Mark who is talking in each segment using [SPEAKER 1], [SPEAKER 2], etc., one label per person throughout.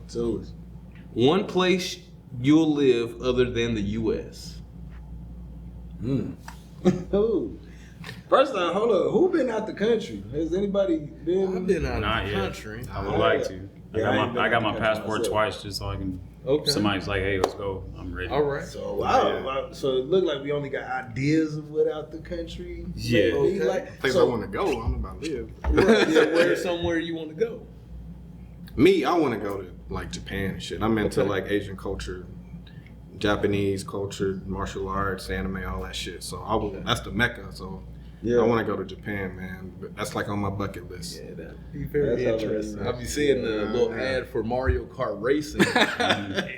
[SPEAKER 1] So
[SPEAKER 2] One place you'll live other than the U.S.
[SPEAKER 1] Who? First time, hold up. Who been out the country? Has anybody been?
[SPEAKER 2] I've been out
[SPEAKER 3] Not
[SPEAKER 2] of the
[SPEAKER 3] yet.
[SPEAKER 2] country.
[SPEAKER 3] I would like to.
[SPEAKER 1] Yeah, I ain't been
[SPEAKER 3] I got
[SPEAKER 1] out
[SPEAKER 3] my
[SPEAKER 1] the country
[SPEAKER 3] passport
[SPEAKER 1] myself.
[SPEAKER 3] twice just so I can.
[SPEAKER 2] Okay.
[SPEAKER 3] Somebody's like, hey, let's go. I'm ready.
[SPEAKER 2] All right.
[SPEAKER 1] So wow. So it looked like we only got ideas of what out the country.
[SPEAKER 3] Yeah.
[SPEAKER 1] may be
[SPEAKER 2] Okay.
[SPEAKER 1] like.
[SPEAKER 4] Place I want to go. I don't know about live.
[SPEAKER 2] Right, yeah, where's somewhere you want to go?
[SPEAKER 4] Me, I want to go to like Japan and shit. I'm into
[SPEAKER 2] Okay.
[SPEAKER 4] like Asian culture, Japanese culture, martial arts, anime, all that shit. So that's the mecca. So
[SPEAKER 1] Yeah.
[SPEAKER 4] I want to go to Japan, man. But that's like on my bucket list.
[SPEAKER 2] Yeah, that'd be very
[SPEAKER 1] That's
[SPEAKER 2] interesting.
[SPEAKER 1] how
[SPEAKER 2] I'll be seeing the little ad for Mario Kart racing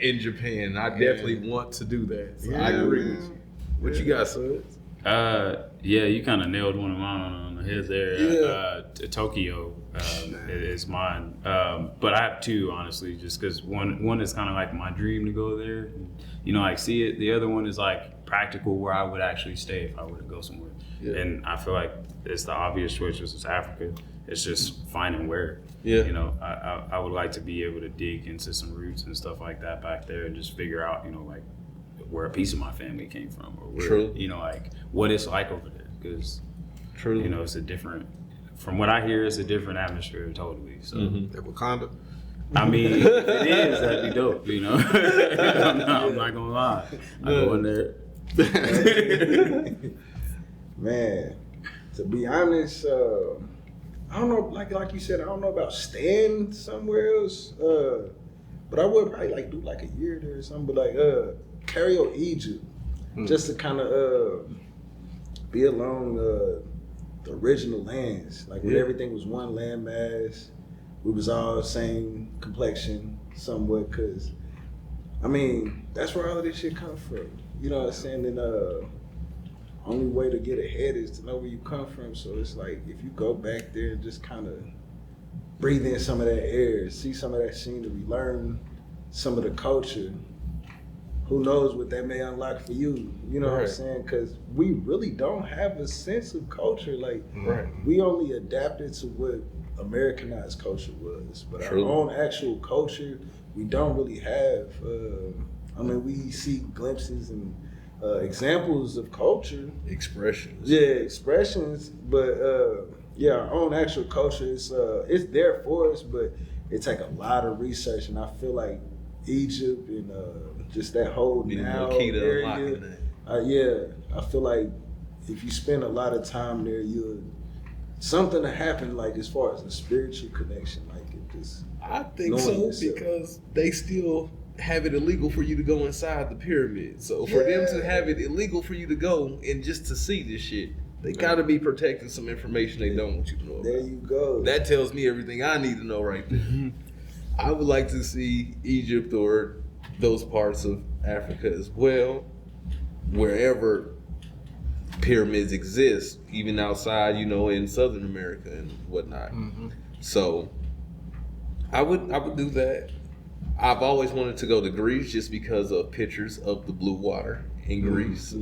[SPEAKER 2] in Japan. I definitely want to do that. So I
[SPEAKER 4] Yeah,
[SPEAKER 2] agree
[SPEAKER 4] man.
[SPEAKER 2] with you. What you got, Suds?
[SPEAKER 3] Yeah, you kind of nailed one of mine on the head there.
[SPEAKER 2] Yeah.
[SPEAKER 3] Tokyo is mine, but I have two honestly, just because one is kind of like my dream to go there, you know, like see it. The other one is like practical, where I would actually stay if I were to go somewhere.
[SPEAKER 2] Yeah.
[SPEAKER 3] And I feel like it's the obvious choice, which is Africa. It's just finding where.
[SPEAKER 2] Yeah.
[SPEAKER 3] You know, I would like to be able to dig into some roots and stuff like that back there, and just figure out, you know, like where a piece of my family came from, or where,
[SPEAKER 2] True.
[SPEAKER 3] you know, like what it's like over there, because
[SPEAKER 2] True.
[SPEAKER 3] you know, it's a different. From what I hear, it's a different atmosphere totally. So,
[SPEAKER 2] Mm-hmm.
[SPEAKER 4] At Wakanda.
[SPEAKER 3] I mean, if it is, that'd be dope. You know, I'm not gonna lie. I go in there.
[SPEAKER 1] Man, to be honest, I don't know. Like you said, I don't know about staying somewhere else. But I would probably like do like a year there or something. But like Cairo, Egypt, just to kind of be along the original lands, like where
[SPEAKER 2] Yeah.
[SPEAKER 1] everything was one landmass. We was all same complexion somewhat, cause I mean that's where all of this shit comes from. You know what I'm saying? And only way to get ahead is to know where you come from. So it's like if you go back there and just kind of breathe in some of that air, see some of that scenery, learn some of the culture. Who knows what that may unlock for you? You know what I'm
[SPEAKER 2] Right.
[SPEAKER 1] saying? Because we really don't have a sense of culture. Like
[SPEAKER 2] Right.
[SPEAKER 1] we only adapted to what Americanized culture was, but
[SPEAKER 2] True.
[SPEAKER 1] our own actual culture we don't really have. I mean, we see glimpses and examples of culture.
[SPEAKER 2] Expressions.
[SPEAKER 1] Yeah, expressions, but yeah, our own actual culture is it's there for us, but it take a lot of research, and I feel like Egypt and just that whole
[SPEAKER 2] Be the
[SPEAKER 1] now
[SPEAKER 2] key to
[SPEAKER 1] area.
[SPEAKER 2] unlocking that.
[SPEAKER 1] Yeah, I feel like if you spend a lot of time there, you'll something to happen. Like as far as a spiritual connection, like it just.
[SPEAKER 2] I think
[SPEAKER 1] Knowing
[SPEAKER 2] so
[SPEAKER 1] yourself.
[SPEAKER 2] because they still have it illegal for you to go inside the pyramid. So for them to have it illegal for you to go and just to see this shit, they gotta be protecting some information they don't want you to know
[SPEAKER 1] There
[SPEAKER 2] about.
[SPEAKER 1] you go.
[SPEAKER 2] That tells me everything I need to know right there. I would like to see Egypt or those parts of Africa as well, wherever pyramids exist, even outside, you know, in Southern America and whatnot. So I would do that. I've always wanted to go to Greece just because of pictures of the blue water in Greece.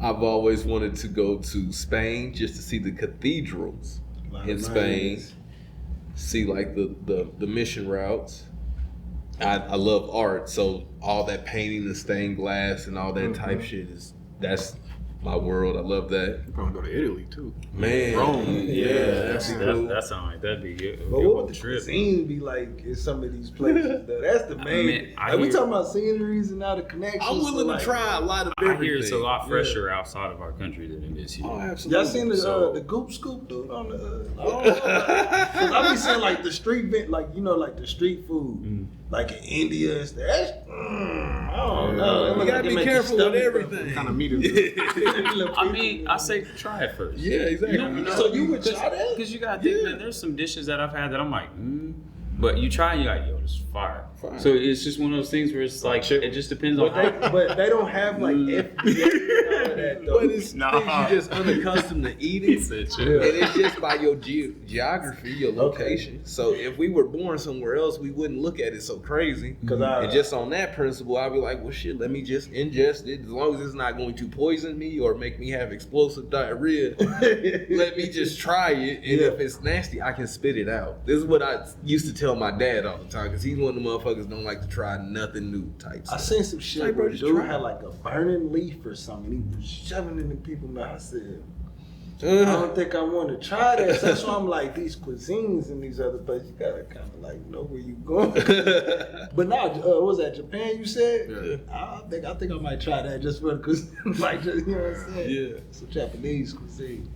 [SPEAKER 2] I've always wanted to go to Spain just to see the cathedrals in Spain, see like the mission routes. I love art, so all that painting, the stained glass, and all that type shit that's my world. I love that.
[SPEAKER 4] You probably go to Italy too.
[SPEAKER 2] Man,
[SPEAKER 4] Rome.
[SPEAKER 3] That sounds like that'd be good.
[SPEAKER 1] But what would the cuisine be like in some of these places? Though? That's the main.
[SPEAKER 3] I
[SPEAKER 1] like, we
[SPEAKER 3] hear-
[SPEAKER 1] talking about sceneries and now the connections.
[SPEAKER 2] I'm willing
[SPEAKER 1] like,
[SPEAKER 2] to try a lot of
[SPEAKER 3] I
[SPEAKER 2] everything.
[SPEAKER 3] hear it's a lot fresher outside of our country than it is here.
[SPEAKER 2] Oh, absolutely.
[SPEAKER 1] Y'all seen the
[SPEAKER 3] So-
[SPEAKER 1] the Goop Scoop dude on the? Cause I be seeing like the street vent, like you know, like the street food, like in India and stuff. That's, I don't know. It
[SPEAKER 2] You
[SPEAKER 1] look
[SPEAKER 2] gotta
[SPEAKER 1] like it
[SPEAKER 2] be
[SPEAKER 1] make your
[SPEAKER 2] careful with
[SPEAKER 1] stomach
[SPEAKER 2] everything.
[SPEAKER 4] Kind of meat is
[SPEAKER 3] I mean, I say try it first.
[SPEAKER 2] Yeah, exactly.
[SPEAKER 1] So you would try that?
[SPEAKER 3] Because you gotta think, man, there's some dishes that I've had that I'm like, but you try and you're like, yo, this is fire. So it's just one of those things where it's like, it just depends on how.
[SPEAKER 1] But they don't have like FDA and all of that though.
[SPEAKER 2] But it's
[SPEAKER 3] Nah.
[SPEAKER 2] things you're just unaccustomed to eating.
[SPEAKER 3] It's a
[SPEAKER 2] And
[SPEAKER 3] chip.
[SPEAKER 2] it's just by your geography, your location. So if we were born somewhere else, we wouldn't look at it so crazy. And just on that principle, I'd be like, well, shit, let me just ingest it. As long as it's not going to poison me or make me have explosive diarrhea, let me just try it. And if it's nasty, I can spit it out. This is what I used to tell my dad all the time. because he's one of the motherfuckers don't like to try nothing new type
[SPEAKER 1] I
[SPEAKER 2] stuff.
[SPEAKER 1] seen some shit
[SPEAKER 2] Like, bro,
[SPEAKER 1] where
[SPEAKER 2] just
[SPEAKER 1] dude
[SPEAKER 2] try
[SPEAKER 1] had
[SPEAKER 2] it.
[SPEAKER 1] like a burning leaf or something. He was shoving it in people's mouth. I said, I
[SPEAKER 2] Uh,
[SPEAKER 1] don't think I want to try that. So that's why I'm like, these cuisines in these other places, you gotta kind of like know where you going. But now, what was that Japan? You said?
[SPEAKER 2] Yeah.
[SPEAKER 1] I think I might try that just for the cuisine, like just you know what I'm saying?
[SPEAKER 2] Yeah.
[SPEAKER 1] Some Japanese cuisine.